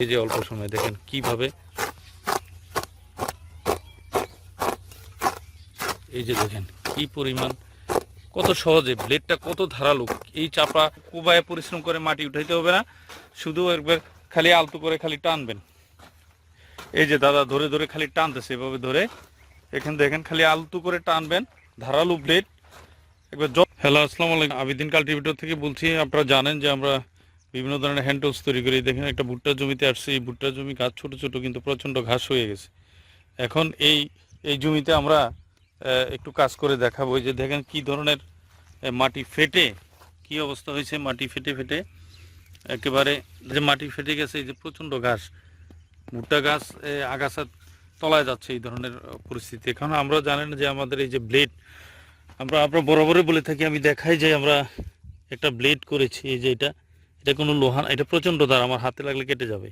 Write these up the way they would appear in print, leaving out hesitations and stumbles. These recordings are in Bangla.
এই যে অল্প সময় দেখেন কিভাবে এই যে দেখেন কি পরিমাণ কত সহজে ব্লেডটা কত ধারালো। এই চাপা কোবায় পরিশ্রম করে মাটি উঠাইতে হবে না, শুধু একবার খালি আলতো করে খালি টানবেন। এই যে দাদা ধরে ধরে খালি টানতেছে, এভাবে ধরে এখানে দেখেন খালি আলতো করে টানবেন, ধারালো ব্লেড একবার। হ্যালো, আসসালামু আলাইকুম, আবিদিন কাল্টিভেটর থেকে বলছি। আপনারা জানেন যে আমরা বিভিন্ন ধরনের হ্যান্ড টুলস তৈরি করি। দেখেন একটা ভুট্টার জমিতে আসছে, এই ভুট্টার জমি গাছ ছোট ছোট কিন্তু প্রচণ্ড ঘাস হয়ে গেছে। এখন এই জমিতে আমরা একটু কাজ করে দেখাবো। এই যে দেখেন কি ধরনের মাটি ফেটে কি অবস্থা হয়েছে, মাটি ফেটে ফেটে একেবারে যে মাটি ফেটে গেছে। এই যে প্রচণ্ড ঘাস, ভুট্টা গাছ আগাছা তলায় যাচ্ছে, এই ধরনের পরিস্থিতি। এখন আমরা জানেন যে আমাদের এই যে ব্লেড, আমরা বরাবরই বলে থাকি, আমি দেখাই যে আমরা একটা ব্লেড করেছি। এই যে এটা কোনো লোহা, এটা প্রচণ্ড ধার, আমার হাতে লাগলে কেটে যাবে।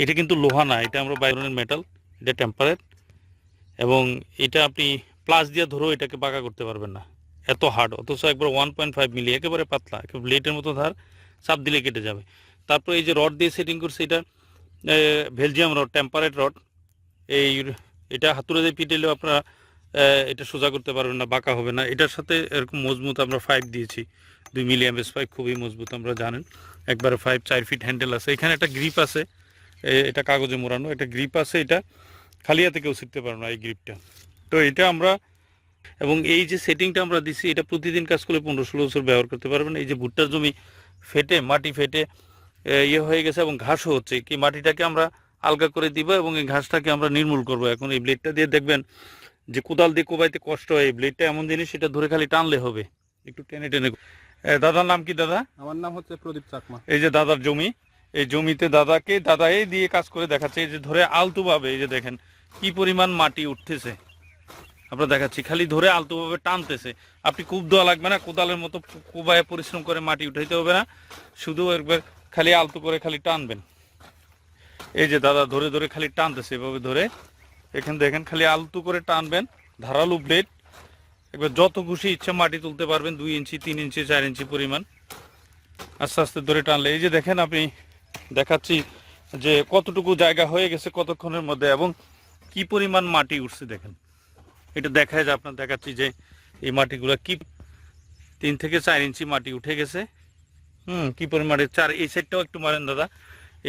এটা কিন্তু লোহা না, এটা আমরা বাইরনের মেটাল, এটা টেম্পারেট, এবং এটা আপনি প্লাস দিয়ে ধরেও এটাকে বাঁকা করতে পারবেন না, এত হার্ড। অথচ একবার 1.5 মিলি, একেবারে পাতলা, ব্লেডের মতো ধার, চাপ দিলে কেটে যাবে। তারপর এই যে রড দিয়ে সেটিং করছে, এটা বেলজিয়াম রড, টেম্পারেট রড। এটা হাতুড়ে দিয়ে পিটেলেও আপনারা এটা সোজা করতে পারবেন না, বাঁকা হবে না। এটার সাথে এরকম মজবুত আমরা 5 দিয়েছি, 2 মিলি অ্যাম্পেজ পাইপ, খুবই মজবুত, আমরা জানেন একবারে 5, 4 ফিট হ্যান্ডেল আছে। এখানে একটা গ্রিপ আছে, এটা কাগজে মোড়ানো, একটা গ্রিপ আছে, এটা খালি হাতে কেউ শিখতে পারবে না এই গ্রিপটা। তো এটা আমরা, এবং এই যে সেটিংটা আমরা দিচ্ছি, এটা প্রতিদিন কাজ করলে 15-16 বছর ব্যবহার করতে পারবেন। এই যে ভুট্টার জমি ফেটে, মাটি ফেটে হয়ে গেছে এবং ঘাসও হচ্ছে, কি মাটিটাকে আমরা আলগা করে দিব এবং এই ঘাসটাকে আমরা নির্মূল করব। এখন এই ব্লেডটা দিয়ে দেখবেন যে কোদাল দিয়ে কোবাইতে কষ্ট হয়, এই ব্লেডটা এমন জিনিস, সেটা ধরে খালি টানলে হবে, একটু টেনে টেনে। দাদার নাম কি দাদা? আমার নাম হচ্ছে প্রদীপ চাকমা। এই যে দাদার জমি, এই জমিতে দাদা এই দিয়ে কাজ করে দেখাচ্ছে। এই যে ধরে আলতোভাবে, এই যে দেখেন কি পরিমাণ মাটি উঠতেছে, আমরা দেখাচ্ছি, খালি ধরে আলতোভাবে টানতেছে। আপনি কূপ দেওয়া লাগবে না, কোদালের মতো কোবায় পরিশ্রম করে মাটি উঠাইতে হবে না, শুধু একবার খালি আলতো করে খালি টানবেন। এই যে দাদা ধরে ধরে খালি টানতেছে, এভাবে ধরে এখানে দেখেন খালি আলতো করে টানবেন, ধারালো ব্লেড, একবার যত খুশি ইচ্ছা মাটি তুলতে পারবেন, 2 ইঞ্চি, 3 ইঞ্চি, 4 ইঞ্চি পরিমাণ, আস্তে আস্তে ধরে টানলে। এই যে দেখেন, আপনি দেখাচ্ছি যে কতটুকু জায়গা হয়ে গেছে কতক্ষণের মধ্যে, এবং কি পরিমাণ মাটি উঠছে দেখেন। এটা দেখায় যে আপনার দেখাচ্ছি যে এই মাটিগুলো কি 3 থেকে 4 ইঞ্চি মাটি উঠে গেছে। কি পরিমাণ 4, এই সাইডটাও একটু মারেন দাদা,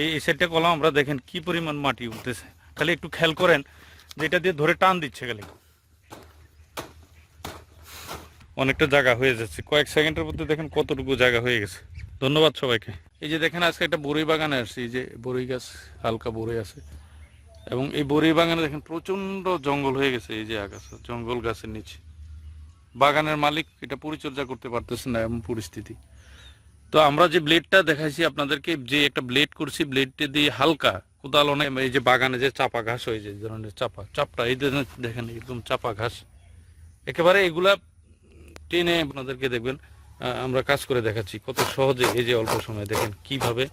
এই সাইডটা কলাম, আমরা দেখেন কি পরিমাণ মাটি উঠতেছে। খালি একটু খেয়াল করেন, যেটা দিয়ে ধরে টান দিচ্ছে, খালি অনেকটা জায়গা হয়ে যাচ্ছে, কয়েক সেকেন্ডের মধ্যে দেখেন কতটুকু জায়গা হয়ে গেছে। ধন্যবাদ সবাইকে। এই যে দেখেন আজকে একটা বরই বাগানে আসছি, এই যে বরই গাছ, হালকা বরই আছে, এবং এই বরই বাগানে দেখেন প্রচণ্ড জঙ্গল হয়ে গেছে। এই যে আগাছা, জঙ্গল গাছের নিচে, বাগানের মালিক এটা পরিচর্যা করতে পারতেছে না, এমন পরিস্থিতি। তো আমরা যে ব্লেডটা দেখাইছি আপনাদেরকে, যে একটা ব্লেড করছি, ব্লেডটা দিয়ে হালকা কোদাল, অনেক এই যে বাগানে যে চাপা ঘাস হয়ে যায়, ধরনের চাপটা এই দেখেন একদম চাপা ঘাস, একেবারে এগুলা টেনে আপনাদেরকে দেখবেন আমরা কাজ করে দেখাচ্ছি কত সহজে। এই যে অল্প সময় দেখেন কিভাবে,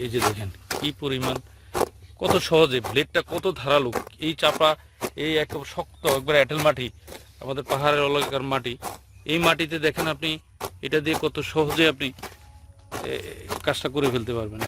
এই যে দেখেন কি পরিমাণ কত সহজে, ব্লেডটা কত ধারালো। এই চাপা, এই একেবারে শক্ত, একবার এঁটেল মাটি, আমাদের পাহাড়ের এলাকার মাটি, এই মাটিতে দেখেন আপনি এটা দিয়ে কত সহজে আপনি কাজটা করে ফেলতে পারবেন।